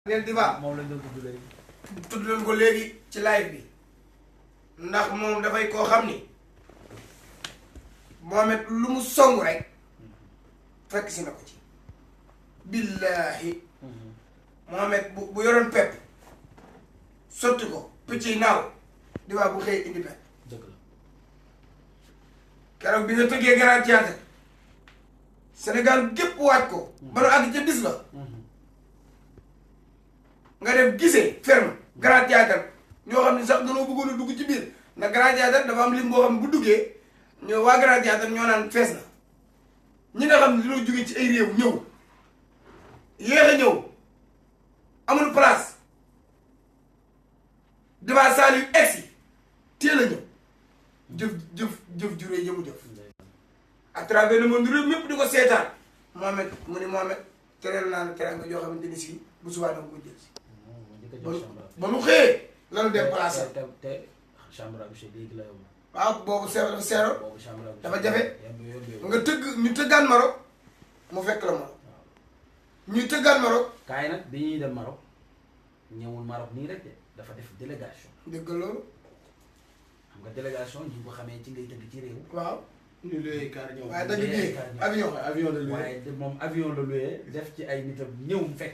ngeen Diva moom lañ doon tudd léegi. tudd leen ko léegi ci live bi ndax moom dafay koo xam ni Mohamed lu mu song rek fekk si na ko ci billaahi Mohamed bu yoroon pepp sotti ko picc yi naaw Diva bu xëyee indi pepp dëgg la. keroog bi nga tëggee Grand Théâtre Sénégal gépp waaj ko ba nu àgg ca bis la nga dem gisee ferme Grand Théâtre ñoo xam ne sax dañoo bëggoon a dugg ci biir ndax Grand Théâtre dafa am lim boo xam ne bu duggee ñoo waa Grand Théâtre ñoo naan fees na ñi nga xam ne dañoo jóge ci ay réew ñëw yéex a ñëw amul place Diva Saliou egsi teel a ñëw jëf juree jëmu jëf à travers le monde réew mépp di ko seetaan Mohamed mu ni Mohamed tereel naa la tereel nga joo xamante ni si bu subaa danga ko jël si ba mu xëyee lanu déplacé te chambre à coucher léegi la yomb. waaw boobu dafa seero boobu chambre à coucher dafa jafe nga tëgg ñu tëggaan Maroc mu fekk la Maroc ñu tëggaan Maroc kaay nag bi ñuy dem Maroc ñëwul Maroc nii rek de dafa def délégation. dégg loolu xam nga délégation ñu ko xamee ci ngay tëgg ci réew. waaw ñu luyee car ñëw. waaye dagg bii avion avion la luyee. waaye moom avion la luyee def ci ay nitam ñëw fekk.